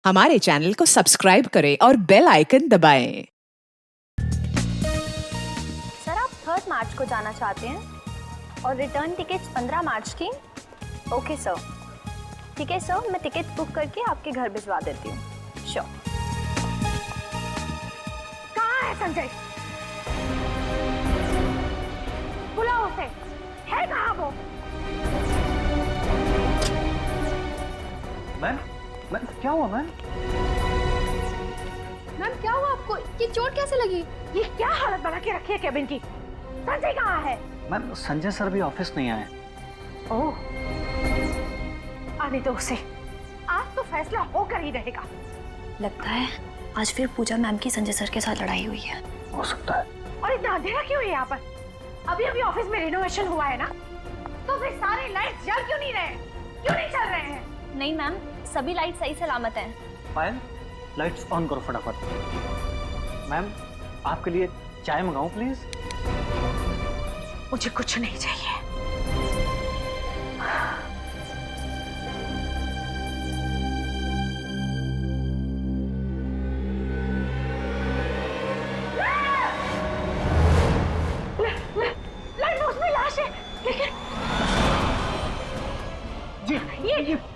हमारे चैनल को सब्सक्राइब करें और बेल आइकन दबाएं। सर आप 3 मार्च को जाना चाहते हैं और रिटर्न टिकट्स 15 मार्च की। ओके सर, ठीक है सर, मैं टिकट बुक करके आपके घर भिजवा देती हूँ। श्योर। कहाँ है संजय? बुलाओ उसे। है कहाँ वो? मैम, क्या हुआ मैम? मैम क्या हुआ आपको? ये चोट कैसे लगी? ये क्या हालत बना के रखी है केबिन की? संजय कहाँ है? मैम संजय सर भी ऑफिस नहीं आए। ओह, आने दो उसे। आज तो फैसला होकर ही रहेगा। लगता है आज फिर पूजा मैम की संजय सर के साथ लड़ाई हुई है। हो सकता है। और इतना अंधेरा क्यों है यहाँ पर? अभी ऑफिस में रिनोवेशन हुआ है ना, तो फिर सारे लाइट्स जल क्यों नहीं रहे? क्यों नहीं चल रहे हैं? नहीं मैम, सभी लाइट सही सलामत हैं। पायल, लाइट्स ऑन करो फटाफट। मैम आपके लिए चाय मंगाऊं प्लीज? मुझे कुछ नहीं चाहिए।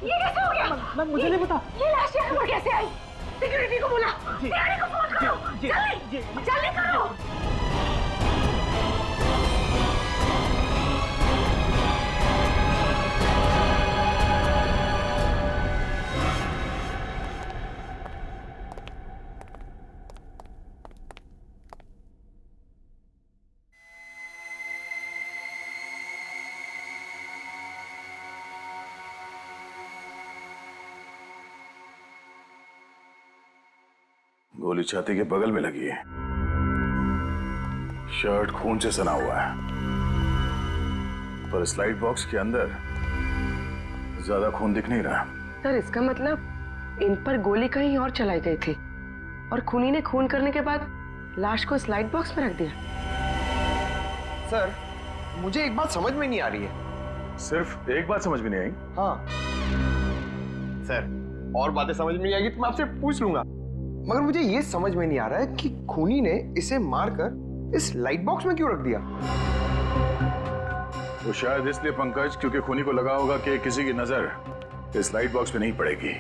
ये कैसे हो गया? मैम मुझे नहीं पता। ये लाश यहाँ पर कैसे आई? सिक्योरिटी को बुला, सीआईडी को फोन करो, जल्दी जल्दी करो। गोली छाती के बगल में लगी है, शर्ट खून से सना हुआ है, पर स्लाइड बॉक्स के अंदर ज्यादा खून दिख नहीं रहा। सर इसका मतलब इन पर गोली कहीं और चलाई गई थी और खूनी ने खून करने के बाद लाश को स्लाइड बॉक्स में रख दिया। सर मुझे एक बात समझ में नहीं आ रही है। सिर्फ एक बात समझ में नहीं आई? हाँ सर, और बातें समझ में नहीं आएगी तो मैं आपसे पूछ लूंगा, मगर मुझे ये समझ में नहीं आ रहा है कि खूनी ने इसे मारकर इस लाइट बॉक्स में क्यों रख दिया। वो शायद इसलिए पंकज, क्योंकि खूनी को लगा होगा कि किसी की नजर इस लाइट बॉक्स पे नहीं पड़ेगी।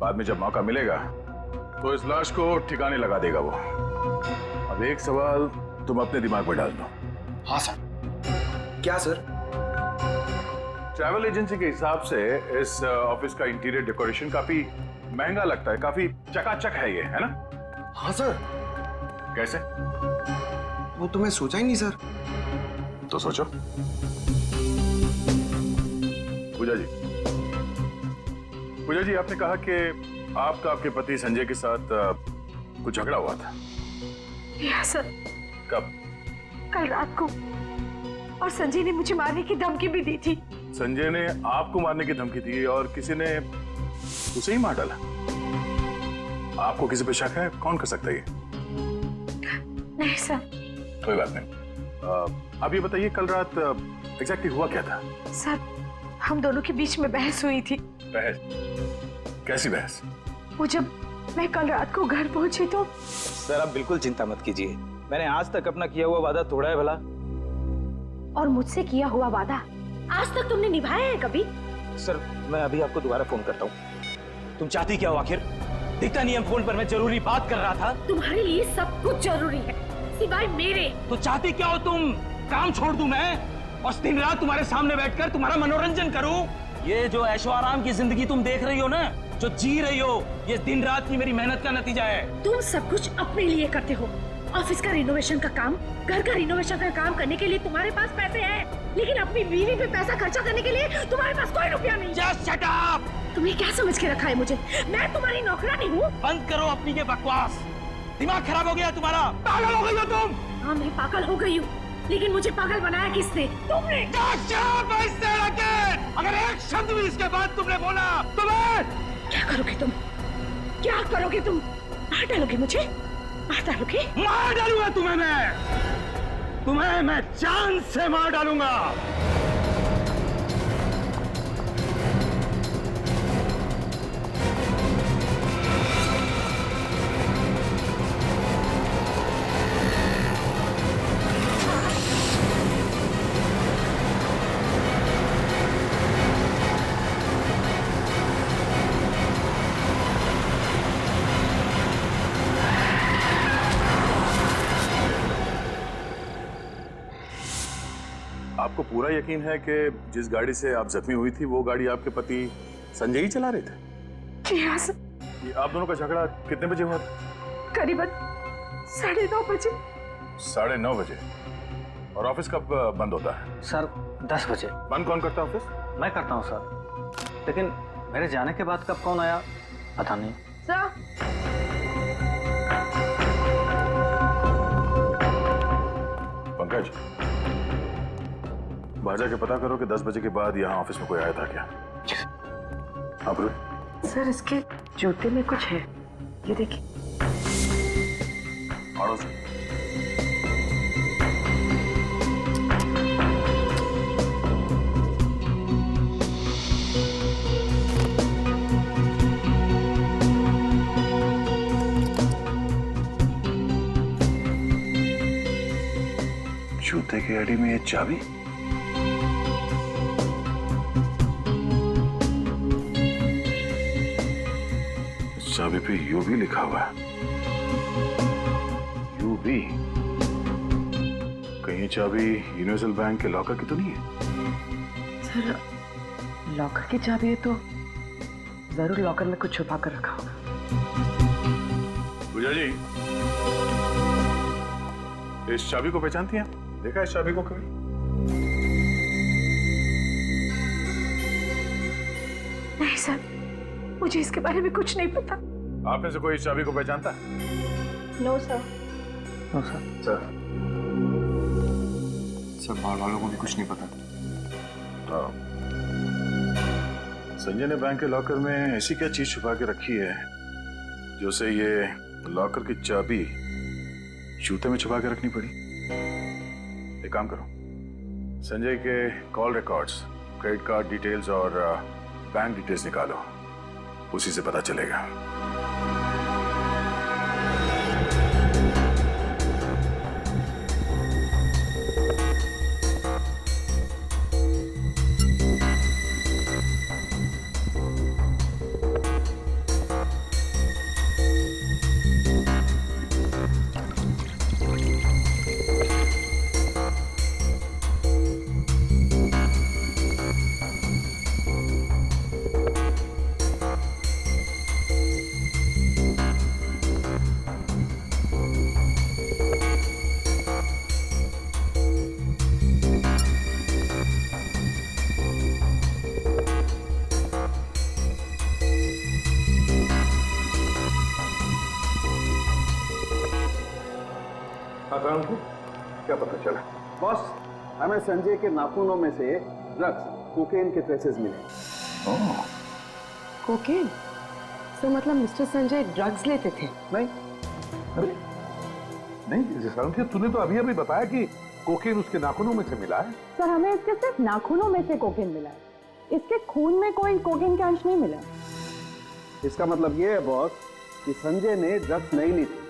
बाद में जब मौका मिलेगा तो इस लाश को ठिकाने लगा देगा वो। अब एक सवाल तुम अपने दिमाग में डाल दो। हाँ सर। क्या सर? ट्रैवल एजेंसी के हिसाब से इस ऑफिस का इंटीरियर डेकोरेशन काफी महंगा लगता है, काफी चकाचक है ये, है ना? हाँ सर। कैसे? वो तो मैं सोचा ही नहीं सर। तो सोचो। पूजा जी आपने कहा कि आपका आपके पति संजय के साथ कुछ झगड़ा हुआ था। Yes sir. कब? कल रात को। और संजय ने मुझे मारने की धमकी भी दी थी। संजय ने आपको मारने की धमकी दी और किसी ने उसे ही मार डाला? आपको किसी पे शक है? कौन कर सकता है ये? नहीं सर। कोई बात नहीं। अब ये बताइए कल रात एग्जैक्टली हुआ क्या था? सर हम दोनों के बीच में बहस हुई थी। बहस? कैसी बहस? वो जब मैं कल रात को घर पहुंची तो। सर आप बिल्कुल चिंता मत कीजिए, मैंने आज तक अपना किया हुआ वादा तोड़ा है भला। और मुझसे किया हुआ वादा आज तक तुमने निभाया है कभी? सर मैं अभी आपको दोबारा फोन करता हूँ। तुम चाहती क्या हो आखिर? दिखता नहीं है फोन पर मैं जरूरी बात कर रहा था। तुम्हारे लिए सब कुछ जरूरी है सिवाय मेरे। तो चाहती क्या हो तुम? काम छोड़ दूं मैं और दिन रात तुम्हारे सामने बैठकर तुम्हारा मनोरंजन करूं? ये जो ऐशो आराम की जिंदगी तुम देख रही हो ना, जो जी रही हो, ये दिन रात की मेरी मेहनत का नतीजा है। तुम सब कुछ अपने लिए करते हो। ऑफिस का रिनोवेशन का काम, घर का रिनोवेशन का काम करने के लिए तुम्हारे पास पैसे हैं, लेकिन अपनी बीवी पे पैसा खर्चा करने के लिए तुम्हारे पास कोई रुपया नहीं। Just shut up! तुमने क्या समझ के रखा है मुझे? मैं तुम्हारी नौकरानी हूँ? बंद करो अपनी ये बकवास। दिमाग खराब हो गया तुम्हारा? पागल हो गई हो तुम? हाँ मैं पागल हो गई हूँ, लेकिन मुझे पागल बनाया किसने? तुमने। अगर एक शब्द भी इसके बाद तुमने बोला तो मैं। क्या करोगे तुम? क्या करोगे तुम? मार डालोगे मुझे? मार डालोगे? मार डालूंगा तुम्हें मैं जान से मार डालूंगा। आपको पूरा यकीन है कि जिस गाड़ी से आप जख्मी हुई थी वो गाड़ी आपके पति संजय ही चला रहे थे? जी हाँ सर, ये आप दोनों का झगड़ा कितने बजे हुआ था? करीबन 9:30 बजे। 9:30 बजे। और ऑफिस कब बंद होता है? सर 10 बजे। बंद कौन करता है ऑफिस? मैं करता हूँ सर, लेकिन मेरे जाने के बाद कब कौन आया पता नहीं। सर, पंकज, बाहर जाके पता करो कि 10 बजे के बाद यहाँ ऑफिस में कोई आया था क्या? हाँ बोलो। सर इसके जूते में कुछ है, ये देखिए। पड़ोस से। जूते की अड़ी में ये चाबी? इस चाबी पे यू भी लिखा हुआ है। यू भी? कहीं ये चाबी यूनिवर्सल बैंक के लॉकर की तो नहीं है? सर लॉकर की चाबी है तो जरूर लॉकर में कुछ छुपा कर रखा होगा। पूजा जी, इस चाबी को पहचानती हैं? देखा इस चाबी को कभी? नहीं सर, मुझे इसके बारे में कुछ नहीं पता। आप में से कोई इस चाबी को पहचानता है? No sir. No sir. Sir, सब बाहर वालों को भी कुछ नहीं पता। संजय ने बैंक के लॉकर में ऐसी क्या चीज छुपा के रखी है जो उसे ये लॉकर की चाबी जूते में छुपा के रखनी पड़ी? एक काम करो, संजय के call records, credit card details और बैंक डिटेल्स निकालो, उसी से पता चलेगा। क्या पता चला? बॉस, हमें संजय के नाखूनों में से ड्रग्स, कोकेन के ट्रेसेस मिले। कोकेन? तो मतलब मिस्टर संजय ड्रग्स लेते थे? नहीं, अरे नहीं सारंगी, तूने तो अभी बताया कि कोकेन उसके नाखूनों में से मिला है। सर, हमें इसके सिर्फ नाखूनों में से कोकेन मिला है, इसके खून में कोई कोकेन के अंश नहीं मिला। इसका मतलब ये है बॉस कि संजय ने ड्रग्स नहीं ली थी।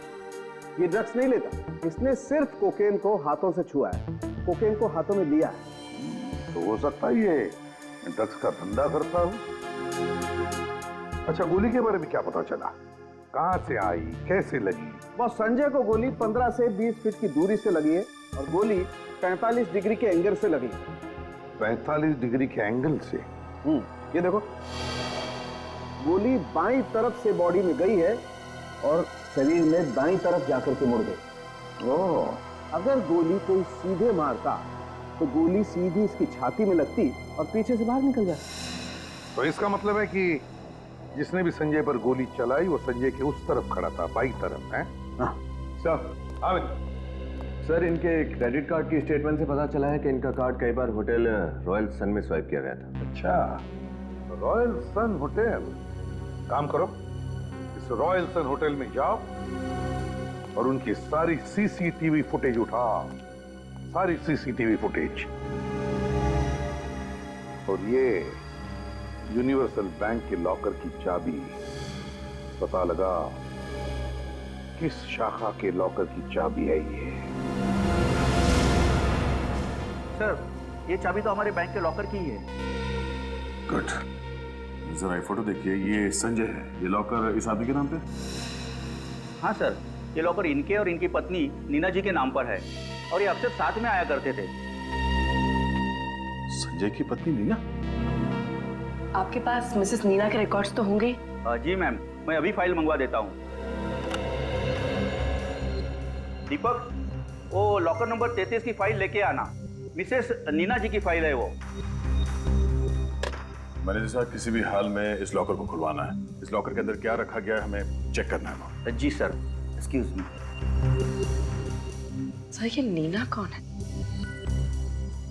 ये ड्रग्स नहीं लेता, इसने सिर्फ कोकेन को हाथों से छुआ है, कोकेन को हाथों में लिया है। तो हो सकता है ये ड्रग्स का धंधा करता हो। अच्छा, गोली के बारे में क्या पता चला? कहां से आई, कैसे लगी? बस संजय को गोली 15 से 20 फीट की दूरी से लगी है और गोली 45 डिग्री के एंगल से लगी। 45 डिग्री के एंगल से? ये देखो, गोली बाईं तरफ से बॉडी में गई है और शरीर में दाईं तरफ जाकर के मुड़ गई। ओह, अगर गोली कोई सीधे मारता तो गोली सीधी इसकी छाती में लगती और पीछे से बाहर निकल जाती। तो इसका मतलब है कि जिसने भी संजय पर गोली चलाई वो संजय के उस तरफ खड़ा था, बाईं तरफ है? सर, इनके क्रेडिट कार्ड की स्टेटमेंट से पता चला है कि इनका कार्ड कई बार होटल रॉयल सन में स्वाइप किया गया था। अच्छा, रॉयल सन होटल। काम करो, इस रॉयल सन होटल में जाओ और उनकी सारी सीसीटीवी फुटेज उठाओ, सारी सीसीटीवी फुटेज। और ये यूनिवर्सल बैंक के लॉकर की चाबी, पता लगा किस शाखा के लॉकर की चाबी है ये। सर, ये चाबी तो हमारे बैंक के लॉकर की ही है। गुड, जरा ये फोटो देखिए, ये संजय है, ये लॉकर इस आदमी के नाम पे? हाँ सर, ये लॉकर इनके और इनकी पत्नी नीना जी के नाम पर है और ये अक्सर साथ में आया करते थे। संजय की पत्नी नीना? आपके पास मिसेस नीना के रिकॉर्ड्स तो होंगे? जी मैम, मैं अभी फाइल मंगवा देता हूँ। दीपक, वो लॉकर नंबर 33 की फाइल लेके आना। मिसेस नीना जी की फाइल है वो। मैनेजर साहब, किसी भी हाल में इस लॉकर को खुलवाना है। इस लॉकर के अंदर क्या रखा गया है हमें चेक करना है। जी सर, एक्सक्यूज मी। सर ये नीना कौन है?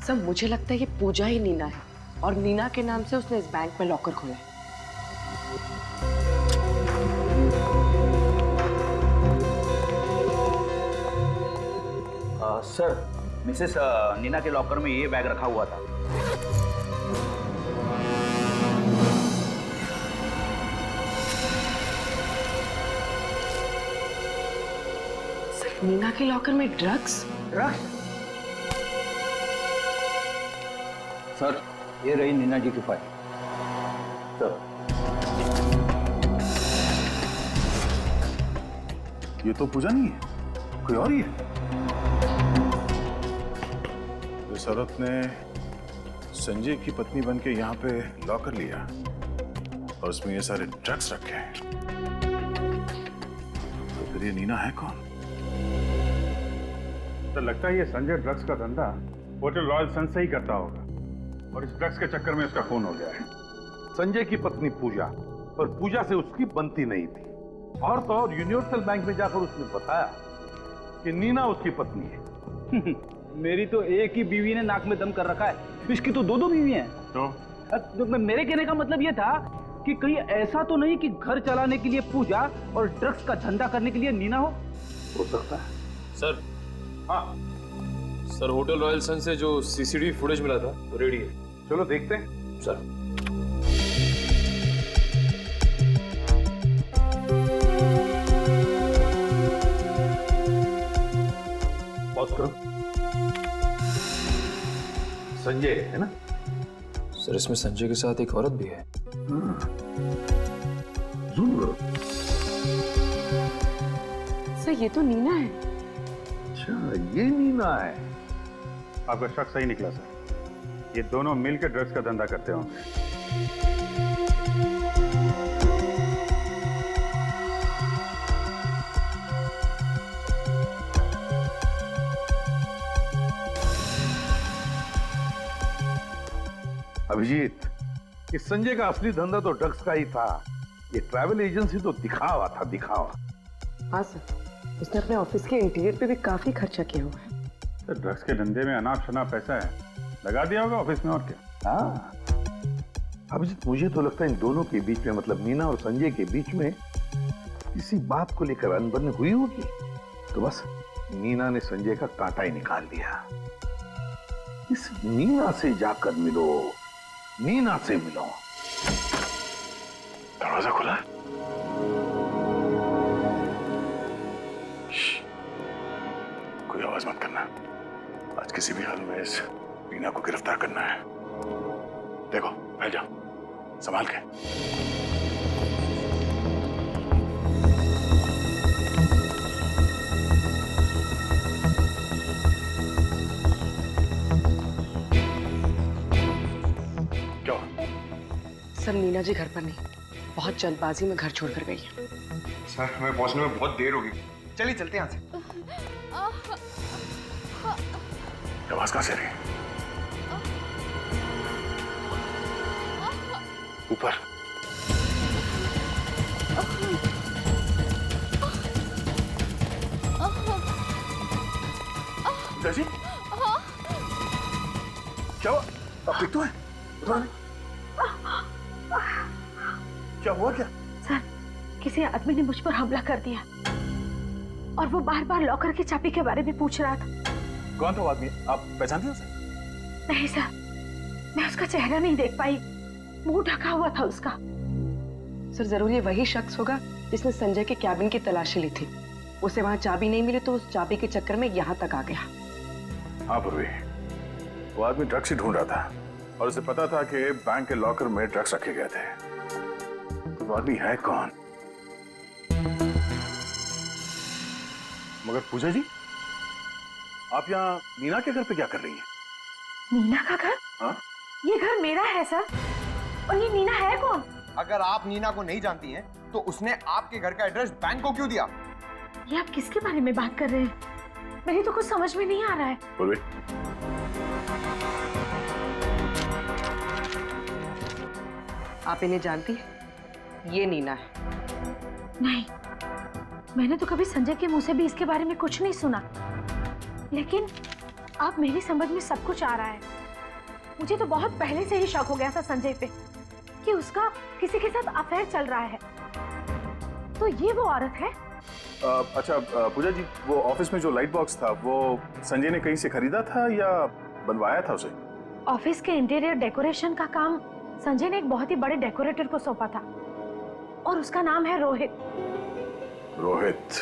सर मुझे लगता है ये पूजा ही नीना है और नीना के नाम से उसने इस बैंक में लॉकर खोला है। सर, मिसेस नीना के लॉकर में ये बैग रखा हुआ था। सिर्फ नीना के लॉकर में ड्रग्स? सर, ये रही नीना जी की फाइल। सर, ये तो पूजा नहीं है, कोई और ही है। इस औरत ने संजय की पत्नी बनके यहाँ पे लॉकर लिया और उसमें ये सारे ड्रग्स रखे हैं। तो फिर ये नीना है कौन? तो लगता है ये संजय ड्रग्स का धंधा होटल रॉयल सन से ही करता होगा और इस ड्रग्स के चक्कर में उसका खून हो गया है। संजय की पत्नी पूजा, और पूजा से उसकी बनती नहीं थी। और तो और यूनिवर्सल बैंक में जाकर उसने बताया कि नीना उसकी पत्नी है। मेरी तो एक ही बीवी ने नाक में दम कर रखा है, इसकी तो दो बीवी हैं। तो मेरे कहने का मतलब ये था कि कहीं ऐसा तो नहीं कि घर चलाने के लिए पूजा और ड्रग्स का धंधा करने के लिए नीना हो सकता है। सर, हाँ सर, होटल रॉयल सन से जो सीसीटीवी फुटेज मिला था वो रेडी है। चलो देखते हैं। सर, पॉज करो। संजय है ना? सर, इसमें संजय के साथ एक औरत भी है। जूम करो। सर ये तो नीना है। अच्छा, ये नीना है। आपका शक सही निकला सर, ये दोनों मिलकर ड्रग्स का धंधा करते होंगे। अभिजीत, इस संजय का असली धंधा तो ड्रग्स का ही था। ये ट्रैवल एजेंसी तो दिखावा था, दिखावा। हाँ सर, उसने अपने ऑफिस के इंटीरियर पे भी काफी खर्चा किया हुआ है। तो ड्रग्स के धंधे में अनाप शनाप पैसा है, लगा दिया होगा ऑफिस में, और क्या। हाँ अभिजीत, मुझे तो लगता है इन दोनों के बीच में, मतलब नीना और संजय के बीच में किसी बात को लेकर अनबन हुई होगी। तो बस नीना ने संजय का कांटा ही निकाल दिया। इस नीना से जाकर मिलो, नीना से मिलो। दरवाजा खुला है? कोई आवाज मत करना। आज किसी भी हाल में इस नीना को गिरफ्तार करना है। देखो, फैल जाओ, संभाल के। सर नीना जी घर पर नहीं, बहुत जल्दबाजी में घर छोड़कर गई है। सर, हमें पहुंचने में बहुत देर होगी। चलिए चलते हैं यहाँ से। आवाज कहां से रही? ऊपर। जी, क्या हुआ? आप ठीक तो हैं? क्या हुआ क्या? सर, किसी आदमी ने मुझ पर हमला कर दिया और वो बार बार लॉकर की चाबी के बारे में पूछ रहा था। कौन था वो आदमी? आप पहचानते हो उसे? नहीं सर, मैं उसका चेहरा नहीं देख पाई, मुंह ढका हुआ था उसका। सर जरूर ये वही शख्स होगा जिसने संजय के कैबिन की तलाशी ली थी। उसे वहां चाबी नहीं मिली तो उस चाबी के चक्कर में यहाँ तक आ गया। हाँ पूर्वी, वो आदमी ड्रग्स ही ढूंढ रहा था और उसे पता था कि बैंक के लॉकर में ड्रग्स रखे गए थे। तो वो आदमी है कौन? मगर पूजा जी, आप यहाँ नीना के घर पे क्या कर रही हैं? नीना का घर? हाँ? ये घर मेरा है सर। और ये नीना है कौन? अगर आप नीना को नहीं जानती हैं, तो उसने आपके घर का एड्रेस बैंक को क्यों दिया? ये आप किसके बारे में बात कर रहे हैं? मेरी तो कुछ समझ में नहीं आ रहा है। आप इन्हें जानती हैं? ये नीना है। नहीं, मैंने तो कभी संजय के मुंह से भी इसके बारे में कुछ नहीं सुना। लेकिन अब मेरी समझ में सब कुछ आ रहा है। मुझे तो बहुत पहले से ही शक हो गया था संजय पे कि उसका किसी के साथ अफेयर चल रहा है। तो ये वो औरत है? अच्छा पूजा जी, वो ऑफिस में जो लाइट बॉक्स था वो संजय ने कहीं से खरीदा था या बनवाया था उसे? ऑफिस के इंटीरियर डेकोरेशन का काम संजय ने एक बहुत ही बड़े डेकोरेटर को सौंपा था और उसका नाम है रोहित। रोहित?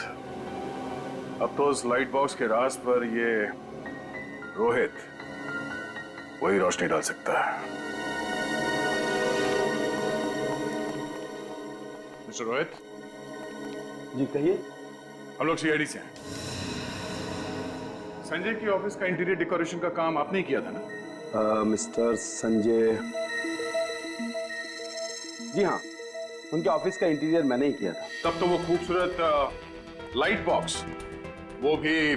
अब तो उस लाइट बॉक्स के राज पर ये रोहित वही रोशनी डाल सकता है। मिस्टर रोहित जी कहिए। हम लोग सीआईडी से हैं। संजय की ऑफिस का इंटीरियर डेकोरेशन का काम आपने ही किया था ना? मिस्टर संजय, जी हाँ, उनके ऑफिस का इंटीरियर मैंने ही किया था। तब तो वो खूबसूरत लाइट बॉक्स वो भी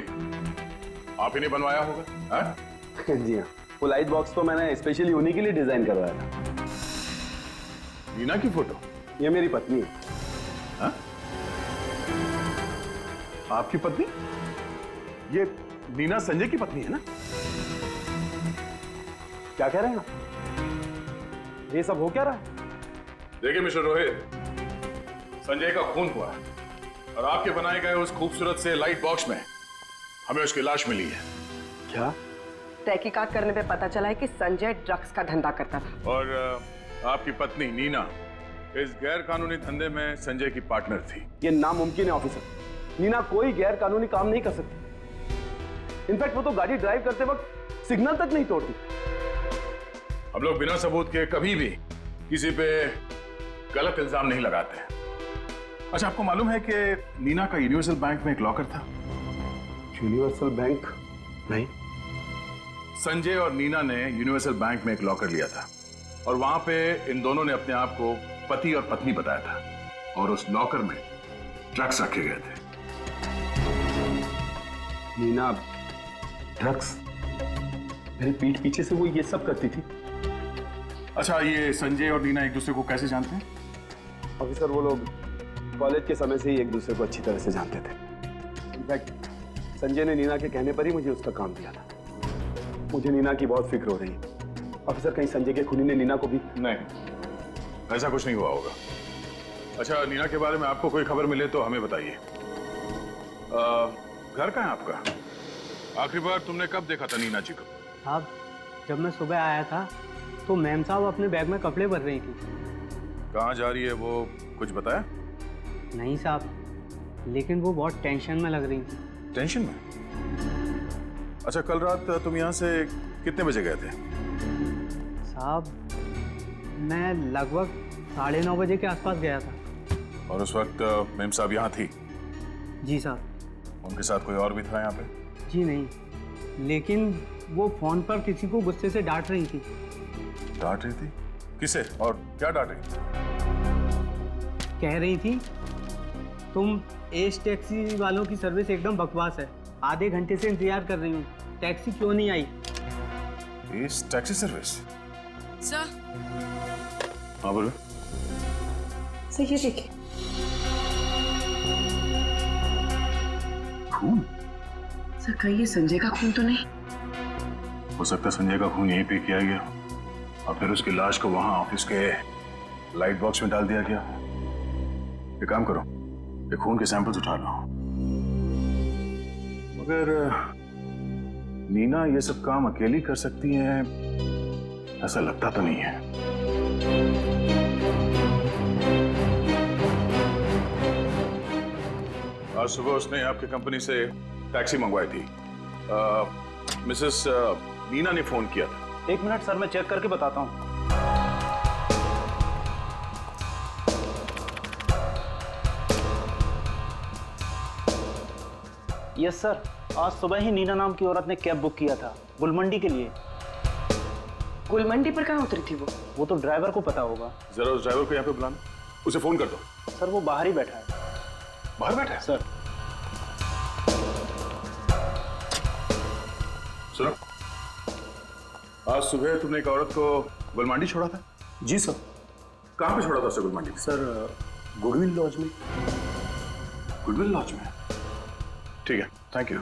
आप ही ने बनवाया होगा? जी हाँ, वो लाइट बॉक्स तो मैंने स्पेशली उन्हीं के लिए डिजाइन करवाया था। नीना की फोटो? ये मेरी पत्नी है। हा? आपकी पत्नी? ये नीना संजय की पत्नी है ना? क्या कह रहे हैं आप? ये सब हो क्या रहा है? देखिए मिस्टर रोहित, संजय का खून हुआ है और आपके बनाए गए उस खूबसूरत से लाइट बॉक्स में हमें उसकी लाश मिली है। क्या? तहकीकात करने पे पता चला है कि संजय ड्रग्स का धंधा करता था और आपकी पत्नी नीना इस गैर कानूनी धंधे में संजय की पार्टनर थी। ये नामुमकिन है ऑफिसर। नीना कोई गैर कानूनी काम नहीं कर सकती। इनफैक्ट वो तो गाड़ी ड्राइव करते वक्त सिग्नल तक नहीं तोड़ती। हम लोग बिना सबूत के कभी भी किसी पे गलत इल्जाम नहीं लगाते। अच्छा, आपको मालूम है कि नीना का यूनिवर्सल बैंक में एक लॉकर था? Universal bank? नहीं। संजय और नीना ने यूनिवर्सल बैंक में एक लॉकर लिया था और वहां पे इन दोनों ने अपने आप को पति और पत्नी बताया था और उस लॉकर में ड्रग्स रखे गए थे। नीना ड्रग्स? मेरी पीठ पीछे से वो ये सब करती थी? अच्छा, ये संजय और नीना एक दूसरे को कैसे जानते हैं? ऑफिसर, वो लोग कॉलेज के समय से ही एक दूसरे को अच्छी तरह से जानते थे। इनफैक्ट संजय ने नीना के कहने पर ही मुझे उसका काम दिया था। मुझे नीना की बहुत फिक्र हो रही है। ऑफिसर, कहीं संजय के खूनी ने नीना को भी? नहीं, ऐसा कुछ नहीं हुआ होगा। अच्छा, नीना के बारे में आपको कोई खबर मिले तो हमें बताइए। घर कहाँ है आपका? आखिरी बार तुमने कब देखा था नीना जी को? साहब, जब मैं सुबह आया था तो मैम साहब अपने बैग में कपड़े भर रही थी। कहाँ जा रही है वो कुछ बताया? नहीं साहब, लेकिन वो बहुत टेंशन में लग रही थी। टेंशन में? अच्छा, कल रात तुम यहाँ से कितने बजे गए थे? साहब, मैं लगभग 9:30 बजे के आसपास गया था। और उस वक्त मैम साहब यहाँ थी? जी साहब। उनके साथ कोई और भी था यहाँ पे? जी नहीं, लेकिन वो फोन पर किसी को गुस्से से डांट रही थी। डांट रही थी? किसे और क्या डांट रही थी? कह रही थी, तुम एस टैक्सी वालों की सर्विस एकदम बकवास है। आधे घंटे से इंतजार कर रही हूँ, टैक्सी क्यों नहीं आई? Yes taxi service? सर। हाँ बोलो। सर, ये देखिए। खून? सर, कहीं ये संजय का खून तो नहीं? हो सकता है संजय का खून यहीं पे किया गया और फिर उसकी लाश को वहां ऑफिस के लाइट बॉक्स में डाल दिया गया। एक काम करो, ये खून के सैंपल्स उठा लो। मगर नीना ये सब काम अकेली कर सकती है ऐसा लगता तो नहीं है। आज सुबह उसने आपकी कंपनी से टैक्सी मंगवाई थी। मिसेस नीना ने फोन किया था। 1 मिनट सर, मैं चेक करके बताता हूँ। यस सर, आज सुबह ही नीना नाम की औरत ने कैब बुक किया था गुलमंडी के लिए। गुलमंडी पर कहाँ उतरी थी वो तो ड्राइवर को पता होगा। जरा उस ड्राइवर को यहाँ पे बुलाना, उसे फोन कर दो। सर वो बाहर ही बैठा है। बाहर बैठा है? सर सुनो, आज सुबह तुमने एक औरत को गुलमंडी छोड़ा था? जी सर। कहाँ पे छोड़ा था उसे गुलमंडी? सर गुडविल लॉज में। गुडविल लॉज में? ठीक है, थैंक यू।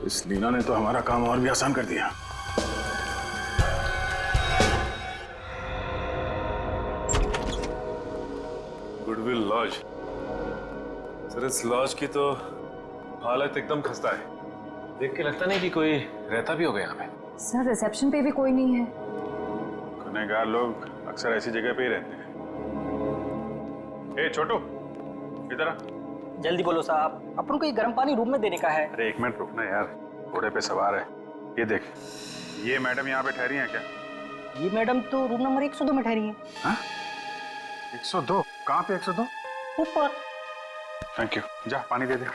इस नीना ने तो हमारा काम और भी आसान कर दिया। Goodwill lodge. सर इस लॉज की तो हालत एकदम खस्ता है। देख के लगता नहीं कि कोई रहता भी होगा यहाँ पे। सर रिसेप्शन पे भी कोई नहीं है। गुनहगार लोग अक्सर ऐसी जगह पे ही रहते हैं। ए छोटू, इधर आ। जल्दी बोलो साहब, अपन को ये गर्म पानी रूम में देने का है। अरे 1 मिनट रुकना यार, घोड़े पे सवार है। ये देख, ये मैडम यहाँ पे ठहरी हैं क्या? ये मैडम तो रूम नंबर 102 में ठहरी है। हाँ? 102? कहाँ पे 102? ऊपर। थैंक यू, जा पानी दे दे।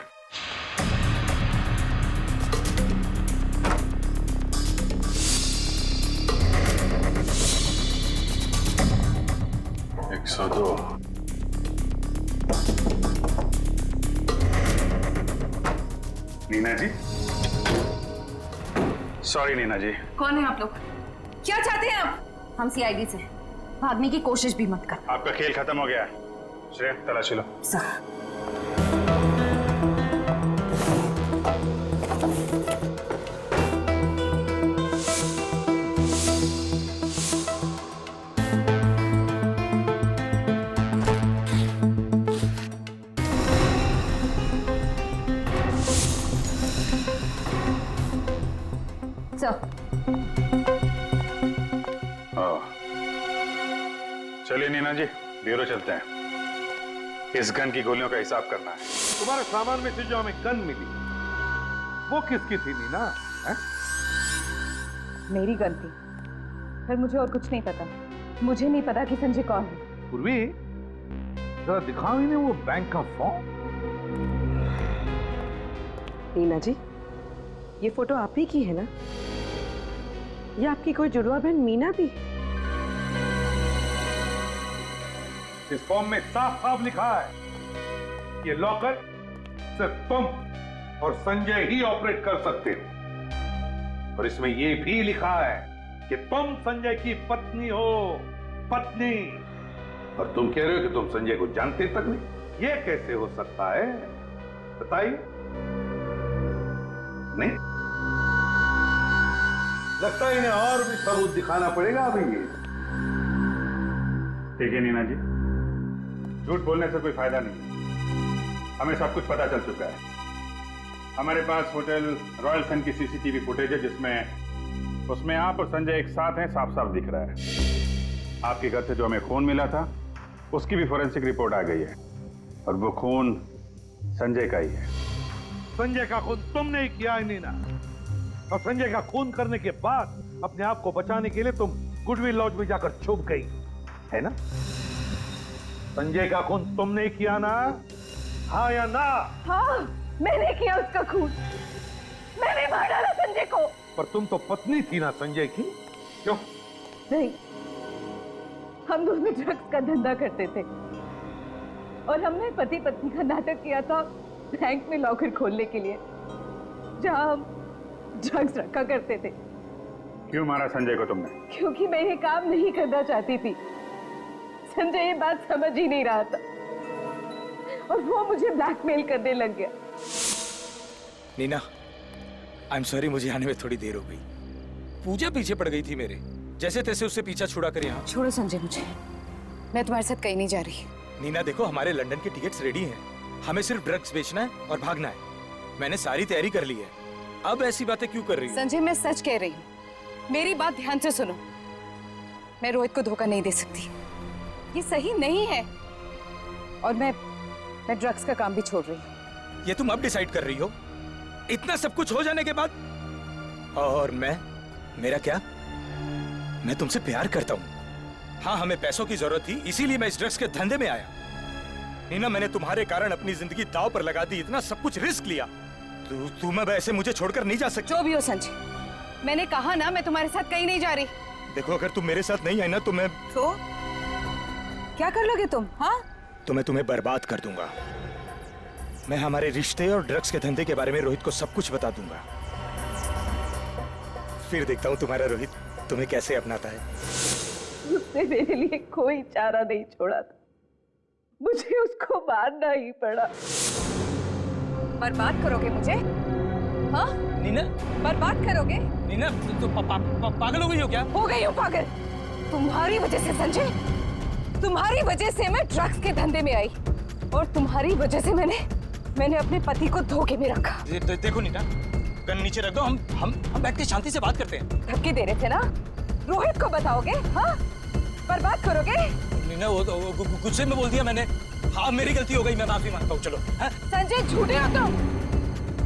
नीना जी, सॉरी नीना जी। कौन है आप लोग? क्या चाहते हैं आप? हम सीआईडी से। भागने की कोशिश भी मत कर। आपका खेल खत्म हो गया है। श्रेया, तलाशी लो। चलिए नीना जी, ब्यूरो चलते हैं। इस गन की गोलियों का हिसाब करना है। तुम्हारे सामान में से जो हमें गन मिली वो किसकी थी नीना? है? मेरी गन थी। फिर मुझे और कुछ नहीं पता। मुझे नहीं पता कि संजय कौन है। पूर्वी, जरा दिखाओ इन्हें वो बैंक का फॉर्म। नीना जी, ये फोटो आप ही की है ना? ये आपकी कोई जुड़वा बहन मीना भी? इस फॉर्म में साफ साफ लिखा है ये लॉकर सिर्फ तुम और संजय ही ऑपरेट कर सकते हो। और इसमें ये भी लिखा है कि तुम संजय की पत्नी हो। पत्नी। और तुम कह रहे हो कि तुम संजय को जानते तक नहीं। ये कैसे हो सकता है बताइए? नहीं, लगता है इन्हें और भी सबूत दिखाना पड़ेगा अभी। ठीक है नीना जी, झूठ बोलने से कोई फायदा नहीं। हमें सब कुछ पता चल चुका है। हमारे पास होटल रॉयल सन की सीसीटीवी फुटेज है जिसमें उसमें आप और संजय एक साथ हैं, साफ साफ दिख रहा है। आपके घर से जो हमें खून मिला था उसकी भी फोरेंसिक रिपोर्ट आ गई है और वो खून संजय का ही है। संजय का खून तुमने ही किया है नीना। और संजय का खून करने के बाद अपने आप को बचाने के लिए तुम गुडविल लॉज में जाकर छुप गई है ना? संजय का खून तुमने ही किया ना? हाँ या ना? हाँ, मैंने किया उसका खून। मैंने मार डाला संजय को। पर तुम तो पत्नी थी ना संजय की, क्यों? नहीं, हम दोनों ड्रग्स का धंधा करते थे और हमने पति पत्नी का नाटक किया था बैंक में लॉकर खोलने के लिए जहां हम ड्रग्स रखा करते थे। क्यों मारा संजय को तुमने? क्योंकि मैं ये काम नहीं करना चाहती थी। संजय ये बात समझ ही नहीं रहा था और वो मुझे ब्लैकमेल करने लग गया। नीना, आई एम सॉरी, मुझे आने में थोड़ी देर हो गई। पूजा पीछे पड़ गई थी मेरे, जैसे तैसे उससे पीछा छुड़ा कर यहाँ। छोड़ो संजय मुझे, मैं तुम्हारे साथ कहीं नहीं जा रही। नीना देखो, हमारे लंदन के टिकट्स रेडी हैं। हमें सिर्फ ड्रग्स बेचना है और भागना है। मैंने सारी तैयारी कर ली है। अब ऐसी बातें क्यों कर रही हो? संजय, मैं सच कह रही हूँ, मेरी बात ध्यान से सुनो। मैं रोहित को धोखा नहीं दे सकती, ये सही नहीं है। और मैं ड्रग्स का काम भी छोड़ रही हूँ। ये तुम अब डिसाइड कर रही हो, इतना सब कुछ हो जाने के बाद? और मेरा क्या? मैं तुमसे प्यार करता हूँ। हाँ, हमें पैसों की जरूरत थी, इसीलिए मैं इस ड्रग्स के धंधे में आया। नीना, मैंने तुम्हारे कारण अपनी जिंदगी दांव पर लगा दी, इतना सब कुछ रिस्क लिया। तुम अब ऐसे मुझे छोड़कर नहीं जा सकती। जो भी हो संजय, मैंने कहा ना मैं तुम्हारे साथ कहीं नहीं जा रही। देखो अगर तुम मेरे साथ नहीं आई ना तो मैं क्या कर लोगे तुम? हाँ, तो मैं तुम्हें बर्बाद कर दूंगा। मैं हमारे रिश्ते और ड्रग्स के धंधे के बारे में रोहित को सब कुछ बता दूंगा। फिर देखता हूँ तुम्हारा रोहित तुम्हें कैसे अपनाता है। उसने मेरे लिए कोई चारा नहीं छोड़ा था, मुझे उसको मारना ही पड़ा। बर्बाद करोगे मुझे? हाँ नीना, बर्बाद करोगे? नीना तो पागल हो गई हो क्या? हो गई हूँ पागल, तुम्हारी वजह से संजय, तुम्हारी वजह से मैं ड्रग्स के धंधे में आई और तुम्हारी वजह से मैंने अपने पति को धोखे में रखा। देखो नीना, गन नीचे रख दो, हम बैठ के शांति से बात करते हैं। धक्के दे रहे थे ना, रोहित को बताओगे? हाँ, बर्बाद करोगे? नीना वो गुस्से में बोल दिया मैंने। हाँ मेरी गलती हो गई, मैं माफी मांगता हूँ। चलो। संजय झूठे हो तुम,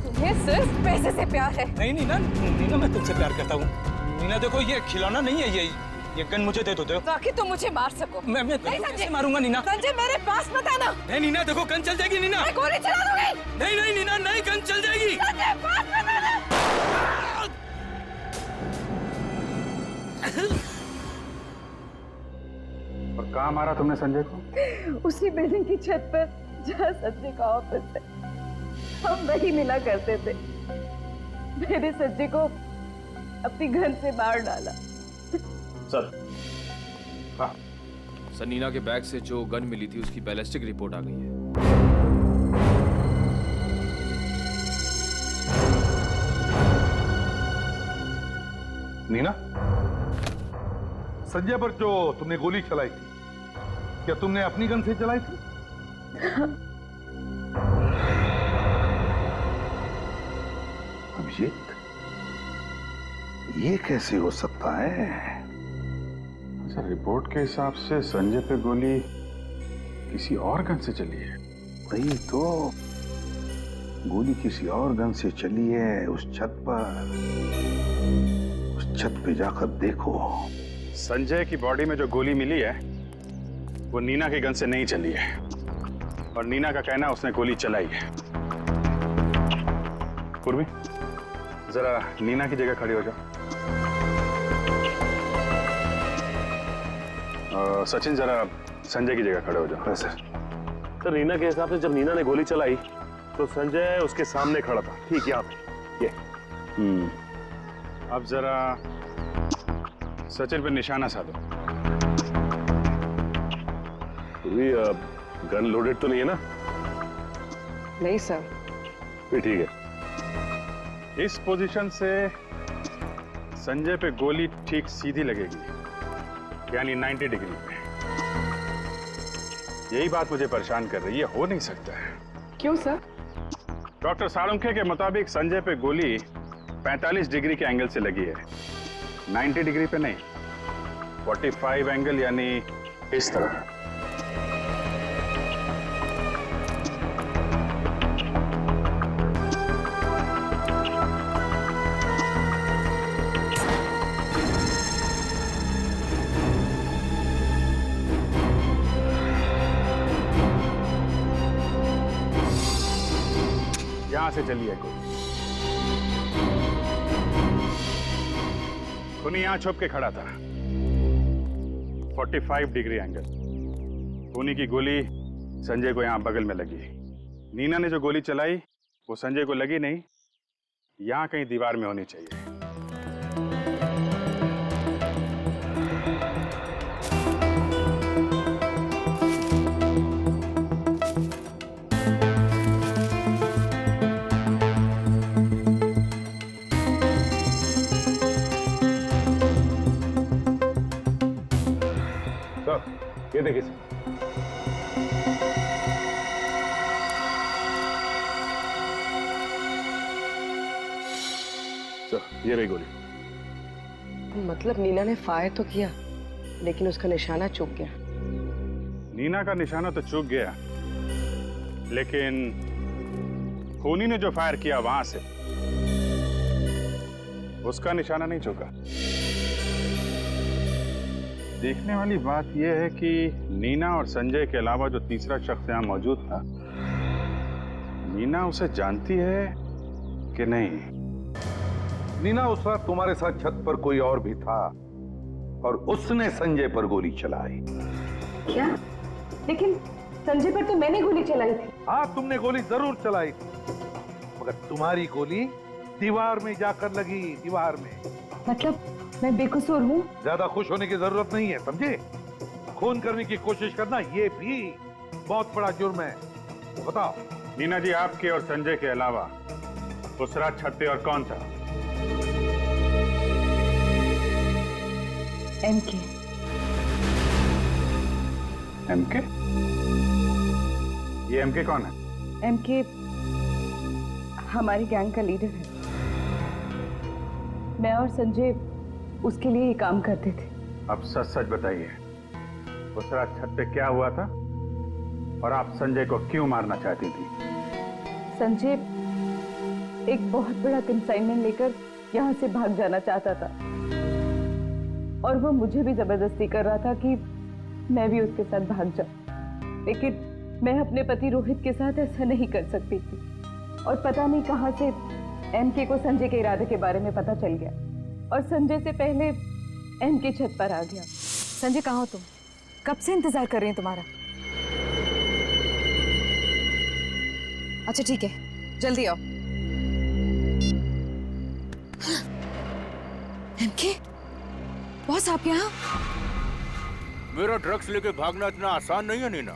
तुम्हें सिर्फ पैसे से प्यार है। नहीं नीना, नीना मैं तुमसे प्यार करता हूँ। नीना देखो ये खिलौना नहीं है, ये गन मुझे दे दो। ताकि तुम मुझे मार सको। मैं कैसे मारूंगा नीना? संजय मेरे पास मत आना। नहीं नीना देखो गन चल जाएगी नीना। मैं गोली चला दूंगी। नहीं नीना, नहीं गन चल जाएगी। संजय पास मत आना। और कहाँ मारा तुमने संजय को? उसी बिल्डिंग की छत पर जहाँ संजय का ऑफिस है, हम वही मिला करते थे। मैंने संजय को अपनी गन से मार डाला। सर। हाँ सर, नीना के बैग से जो गन मिली थी उसकी बैलिस्टिक रिपोर्ट आ गई है। नीना, संजय पर जो तुमने गोली चलाई थी, क्या तुमने अपनी गन से चलाई थी? अभिजीत, ये कैसे हो सकता है? अच्छा, रिपोर्ट के हिसाब से संजय पे गोली किसी और गन से चली है। वही तो, गोली किसी और गन से चली है उस छत पर। उस छत पे जाकर देखो। संजय की बॉडी में जो गोली मिली है वो नीना की गन से नहीं चली है, और नीना का कहना उसने गोली चलाई है। पूर्वी, जरा नीना की जगह खड़ी हो जाओ। सचिन जरा संजय की जगह खड़े हो जाओ। सर नीना के हिसाब से जब नीना ने गोली चलाई तो संजय उसके सामने खड़ा था, ठीक यहाँ पे। ये अब जरा सचिन पे निशाना साधो। गन लोडेड तो नहीं है ना? नहीं सर। फिर ठीक है। इस पोजीशन से संजय पे गोली ठीक सीधी लगेगी, यानी 90 डिग्री पे। यही बात मुझे परेशान कर रही है, हो नहीं सकता है। क्यों सर? डॉक्टर साळुंखे के मुताबिक संजय पे गोली 45 डिग्री के एंगल से लगी है, 90 डिग्री पे नहीं। 45 एंगल यानी इस तरह। यहां से चलिए कोई। खूनी यहां छुप के खड़ा था, 45 डिग्री एंगल। खूनी की गोली संजय को यहां बगल में लगी। नीना ने जो गोली चलाई वो संजय को लगी नहीं, यहां कहीं दीवार में होनी चाहिए। ये देखिए सर, ये रही गोली। मतलब नीना ने फायर तो किया लेकिन उसका निशाना चूक गया। नीना का निशाना तो चूक गया, लेकिन खूनी ने जो फायर किया वहां से उसका निशाना नहीं चूका। देखने वाली बात यह है कि नीना और संजय के अलावा जो तीसरा शख्स यहां मौजूद था, नीना उसे जानती है कि नहीं। नीना, उस रात तुम्हारे साथ छत पर कोई और भी था और उसने संजय पर गोली चलाई। क्या? लेकिन संजय पर तो मैंने गोली चलाई थी। हाँ, तुमने गोली जरूर चलाई थी, मगर तुम्हारी गोली दीवार में जाकर लगी, दीवार में। मतलब मैं बेकसूर हूँ? ज्यादा खुश होने की जरूरत नहीं है, समझे? खून करने की कोशिश करना ये भी बहुत बड़ा जुर्म है। बताओ नीना जी, आपके और संजय के अलावा उस रात छत पे और कौन था? एमके। एमके? ये एमके कौन है? एमके हमारी गैंग का लीडर है। मैं और संजय उसके लिए ही काम करते थे। अब सच सच बताइए, उस रात छत पे क्या हुआ था और आप संजय को क्यों मारना चाहती थी? संजय एक बहुत बड़ा कंसाइनमेंट लेकर यहाँ से भाग जाना चाहता था और वो मुझे भी जबरदस्ती कर रहा था कि मैं भी उसके साथ भाग जाऊं, लेकिन मैं अपने पति रोहित के साथ ऐसा नहीं कर सकती थी। और पता नहीं कहां से एमके को संजय के इरादे के बारे में पता चल गया और संजय से पहले एमके छत पर आ गया। संजय कहाँ हो तुम? कब से इंतजार कर रही हूँ तुम्हारा। अच्छा ठीक है, जल्दी आओ। एमके, बॉस आप यहाँ? मेरा ड्रग्स लेके भागना इतना आसान नहीं है नीना।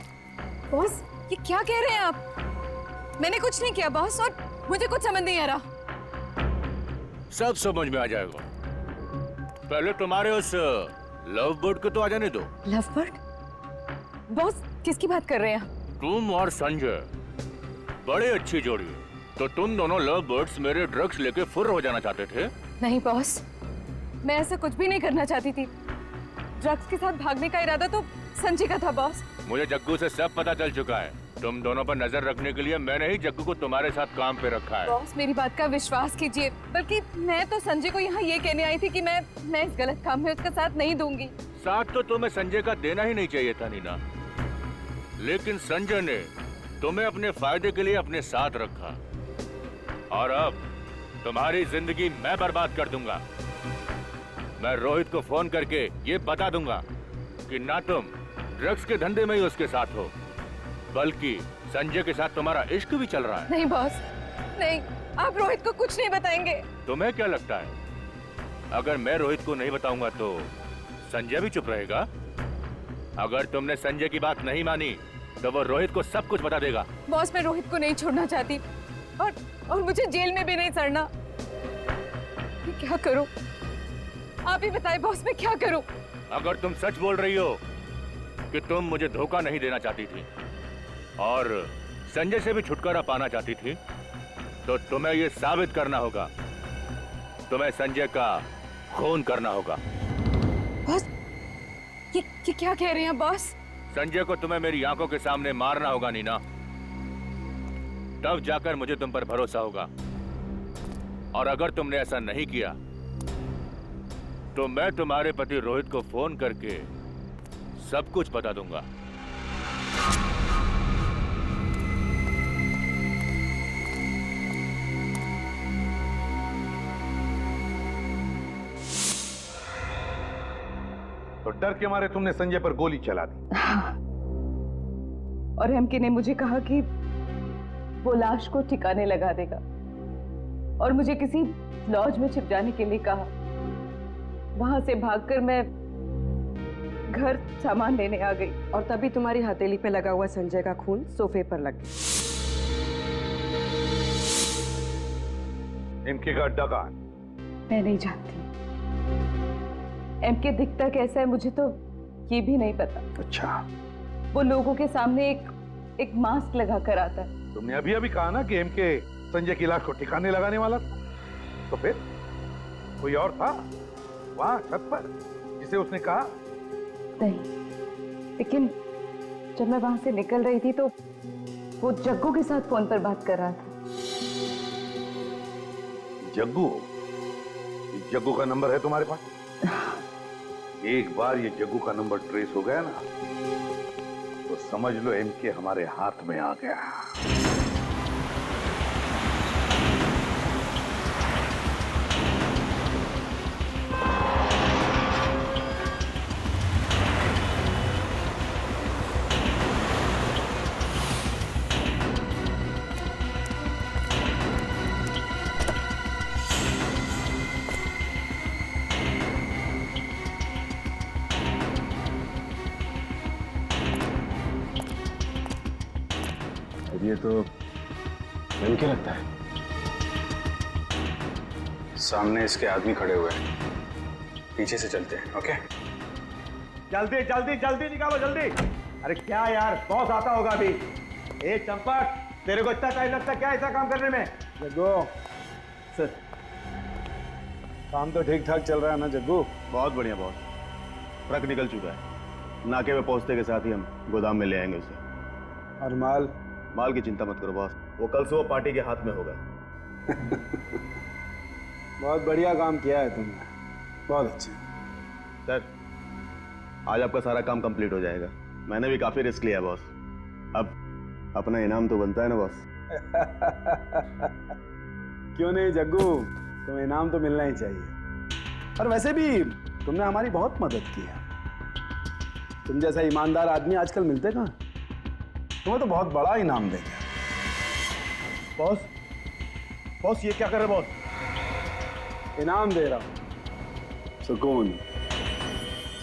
बॉस ये क्या कह रहे हैं आप? मैंने कुछ नहीं किया बॉस, और मुझे कुछ समझ नहीं आ रहा। सब समझ में आ जाएगा। पहले तुम्हारे उस लव बर्ड को तो आ जाने दो। Love bird? बॉस किसकी बात कर रहे हैं? तुम और संजय बड़े अच्छी जोड़ी है। तो तुम दोनों लव बर्ड्स मेरे ड्रग्स लेके फुर्र हो जाना चाहते थे? नहीं बॉस, मैं ऐसा कुछ भी नहीं करना चाहती थी। ड्रग्स के साथ भागने का इरादा तो संजय का था बॉस। मुझे जग्गू से सब पता चल चुका है। तुम दोनों पर नजर रखने के लिए मैंने ही जग्गू को तुम्हारे साथ काम पे रखा है। बॉस मेरी बात का विश्वास कीजिए, बल्कि मैं तो संजय को यहाँ ये कहने आई थी कि मैं इस गलत काम में उसका साथ नहीं दूंगी। साथ तो तुम्हें संजय का देना ही नहीं चाहिए था नीना, लेकिन संजय ने तुम्हें अपने फायदे के लिए अपने साथ रखा और अब तुम्हारी जिंदगी मैं बर्बाद कर दूंगा। मैं रोहित को फोन करके ये बता दूंगा कि ना तुम ड्रग्स के धंधे में ही उसके साथ हो, बल्कि संजय के साथ तुम्हारा इश्क भी चल रहा है। नहीं बॉस, नहीं, आप रोहित को कुछ नहीं बताएंगे। तुम्हें क्या लगता है, अगर मैं रोहित को नहीं बताऊंगा तो संजय भी चुप रहेगा? अगर तुमने संजय की बात नहीं मानी तो वो रोहित को सब कुछ बता देगा। बॉस मैं रोहित को नहीं छोड़ना चाहती और मुझे जेल में भी नहीं सड़ना। मैं क्या करूं? आप ही बताएं बॉस, मैं क्या करूं? अगर तुम सच बोल रही हो कि तुम मुझे धोखा नहीं देना चाहती थी और संजय से भी छुटकारा पाना चाहती थी, तो तुम्हें यह साबित करना होगा, तुम्हें संजय का खून करना होगा। बॉस ये क्या कह रहे हैं बॉस? संजय को तुम्हें मेरी आंखों के सामने मारना होगा नीना, तब जाकर मुझे तुम पर भरोसा होगा। और अगर तुमने ऐसा नहीं किया तो मैं तुम्हारे पति रोहित को फोन करके सब कुछ बता दूंगा। तो डर के मारे तुमने संजय पर गोली चला दी? और एमके ने मुझे कहा कि वो लाश को ठिकाने लगा देगा और मुझे किसी लॉज में छिप जाने के लिए कहा। वहां से भागकर मैं घर सामान लेने आ गई और तभी तुम्हारी हथेली पे लगा हुआ संजय का खून सोफे पर लग गया। एमके का अड्डा कहाँ है? मैं नहीं जानती। एमके दिखता कैसा है मुझे तो ये भी नहीं पता। अच्छा, वो लोगों के सामने एक मास्क लगा कर आता है। तुमने अभी अभी कहा ना कि एमके संजय की लाश को ठिकाने लगाने वाला था, तो फिर कोई और था वहां छत पर जिसे उसने कहा? नहीं, लेकिन जब मैं वहां से निकल रही थी तो वो जग्गू के साथ फोन पर बात कर रहा था। जग्गू? जग्गू का नंबर है तुम्हारे पास? एक बार ये जग्गू का नंबर ट्रेस हो गया ना तो समझ लो एमके हमारे हाथ में आ गया। फिर ये तो मिल के लगता है। सामने इसके आदमी खड़े हुए हैं, पीछे से चलते हैं। ओके, जल्दी जल्दी जल्दी निकालो जल्दी। अरे क्या यार, बॉस आता होगा अभी। ए चंपक, तेरे को इतना टाइम लगता क्या ऐसा काम करने में? जग्गू सर, काम तो ठीक ठाक चल रहा है ना जग्गू? बहुत बढ़िया बॉस, ट्रक निकल चुका है, नाके पे पहुंचते के साथ ही हम गोदाम में ले आएंगे उसे। और माल? माल की चिंता मत करो बॉस, वो कल सुबह पार्टी के हाथ में होगा। बहुत बढ़िया काम किया है तुमने, बहुत अच्छा। सर, आज आपका सारा काम कंप्लीट हो जाएगा। मैंने भी काफी रिस्क लिया बॉस, अब अपना इनाम तो बनता है ना बॉस। क्यों नहीं जग्गू, तुम्हें इनाम तो मिलना ही चाहिए। और वैसे भी तुमने हमारी बहुत मदद की है। तुम जैसा ईमानदार आदमी आजकल मिलते कहाँ? तुम्हें तो बहुत बड़ा इनाम देंगे। बॉस, बॉस ये क्या कर रहे बॉस? इनाम दे रहा हूं, सुकून।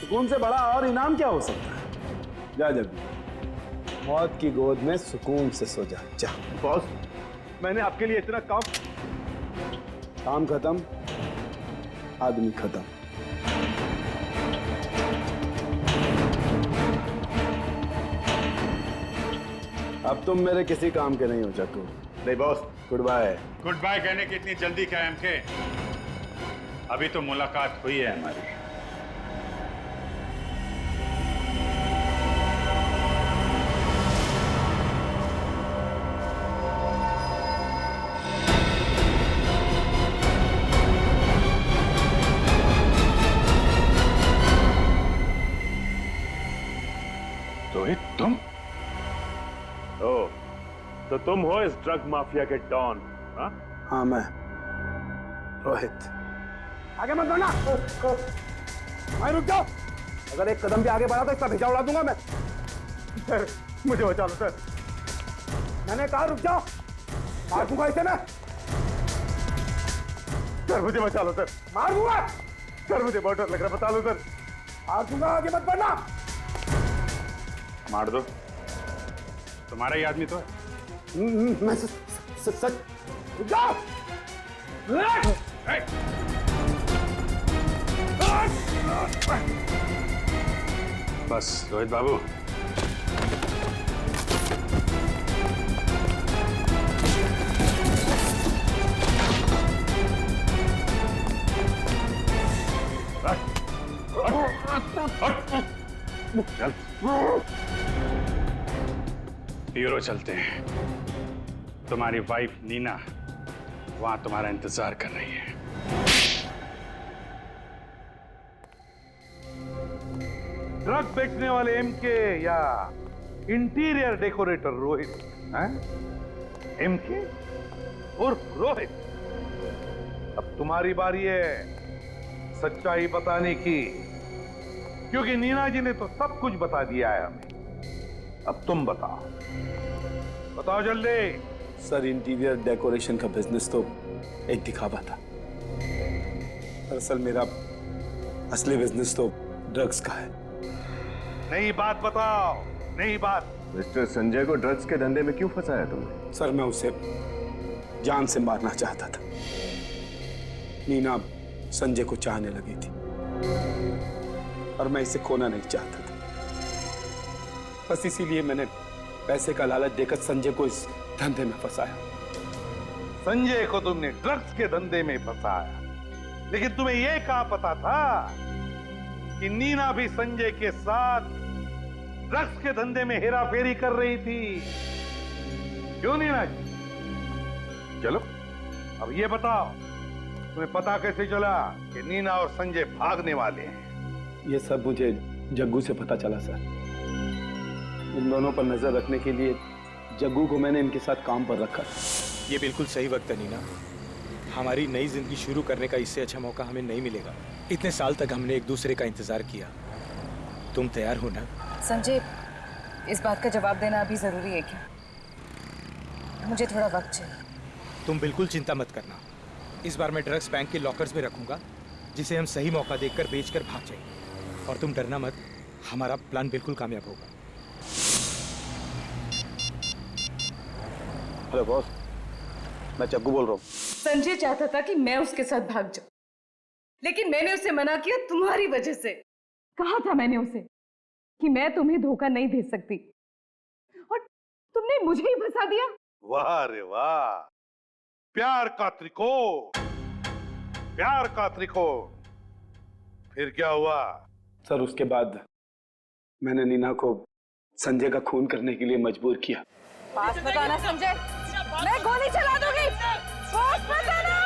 सुकून से बड़ा और इनाम क्या हो सकता है? जा जग्गू, मौत की गोद में सुकून से सो जा। जा बॉस, मैंने आपके लिए इतना काम खत्म, आदमी खत्म। अब तुम मेरे किसी काम के नहीं हो जग्गू। नहीं boss, good bye. Good bye कहने की इतनी जल्दी क्या है एमके? अभी तो मुलाकात हुई है हमारी। रोहित, तुम? ओ, तो तुम हो इस ड्रग माफिया के डॉन? हाँ मैं रोहित। आगे मत बढ़ना। भाई रुक जाओ, अगर एक कदम भी आगे बढ़ा तो इसका भेजा उड़ा दूंगा मैं। सर मुझे बचा लो सर, मैंने कहा रुक जाओ, मार दूंगा इसे मैं। सर मुझे बचा लो सर, मार दूंगा सर, मुझे बहुत डर लग रहा है, बता लो सर, मार दूंगा, आगे मत बढ़ना। मार दो, तुम्हारा ही आदमी तो है। मैं सच। रुक जाओ। बस रोहित बाबू, चल ब्यूरो चलते हैं। तुम्हारी वाइफ नीना वहां तुम्हारा इंतजार कर रही है। ड्रग बेचने वाले एमके या इंटीरियर डेकोरेटर रोहित? एमके उर्फ रोहित, अब तुम्हारी बारी है सच्चाई बताने की, क्योंकि नीना जी ने तो सब कुछ बता दिया है हमें। अब तुम बताओ, बताओ जल्दी। सर इंटीरियर डेकोरेशन का बिजनेस तो एक दिखावा था। दरअसल मेरा असली बिजनेस तो ड्रग्स का है। नई बात बताओ, नई बात। मिस्टर संजय को ड्रग्स के धंधे में क्यों फंसाया तुमने? सर मैं उसे जान से मारना चाहता था। नीना संजय को चाहने लगी थी और मैं इसे खोना नहीं चाहता था। बस इसीलिए मैंने पैसे का लालच देकर संजय को इस धंधे में फंसाया। संजय को तुमने ड्रग्स के धंधे में फंसाया, लेकिन तुम्हें यह कहाँ पता था कि नीना भी संजय के साथ ड्रग्स के धंधे में हेराफेरी कर रही थी? क्यों नीना जी? चलो अब ये बताओ, तुम्हें पता कैसे चला कि नीना और संजय भागने वाले हैं? ये सब मुझे जग्गू से पता चला सर। इन दोनों पर नजर रखने के लिए जग्गू को मैंने इनके साथ काम पर रखा। ये बिल्कुल सही वक्त है नीना। हमारी नई जिंदगी शुरू करने का इससे अच्छा मौका हमें नहीं मिलेगा। इतने साल तक हमने एक दूसरे का इंतजार किया। तुम तैयार हो ना? संजय, इस बात का जवाब देना अभी जरूरी है क्या? मुझे थोड़ा वक्त चाहिए। तुम बिल्कुल चिंता मत करना। इस बार मैं ड्रग्स बैंक के लॉकर्स में रखूंगा, जिसे हम सही मौका देखकर बेचकर भाग जाएंगे। और तुम डरना मत, हमारा प्लान बिल्कुल कामयाब होगा। हेलो बॉस, मैं जग्गू बोल रहा हूँ। संजय चाहता था कि मैं उसके साथ भाग जाऊं, लेकिन मैंने उसे मना किया तुम्हारी वजह से। कहा था मैंने उसे कि मैं तुम्हें धोखा नहीं दे सकती, और तुमने मुझे ही फंसा दिया। वाह रे वाह, प्यार का त्रिकोण, प्यार का त्रिकोण। फिर क्या हुआ? सर उसके बाद मैंने नीना को संजय का खून करने के लिए मजबूर किया। पास मत आना संजय, मैं गोली चला दूंगी। पास मत आना।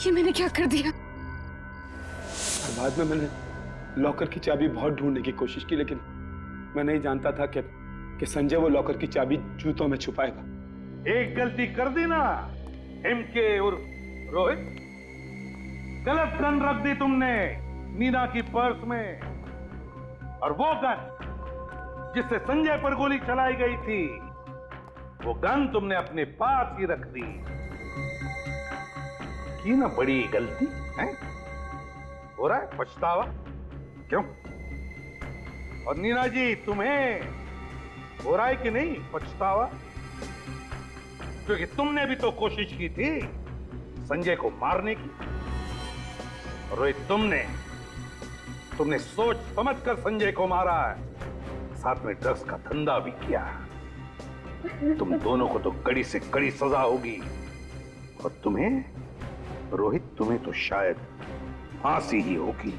ये मैंने क्या कर दिया? और बाद में मैंने लॉकर की चाबी बहुत ढूंढने की कोशिश की, लेकिन मैं नहीं जानता था कि संजय वो लॉकर की चाबी जूतों में छुपाएगा। एक गलती कर दी ना एमके और रोहित, गलत गन रख दी तुमने नीना की पर्स में, और वो गन जिससे संजय पर गोली चलाई गई थी, वो गन तुमने अपने पास ही रख दी। की ना बड़ी गलती है, हो रहा है पछतावा? क्यों? और नीना जी, तुम्हें हो रहा है कि नहीं पछतावा? क्योंकि तुमने भी तो कोशिश की थी संजय को मारने की। और रोहित, तुमने सोच समझकर संजय को मारा है, साथ में ड्रग्स का धंधा भी किया। तुम दोनों को तो कड़ी से कड़ी सजा होगी, और तुम्हें रोहित, तुम्हें तो शायद फांसी ही होगी।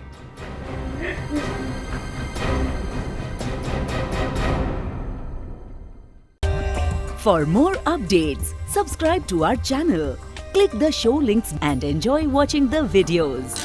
For more updates, subscribe to our channel, click the show links and enjoy watching the videos.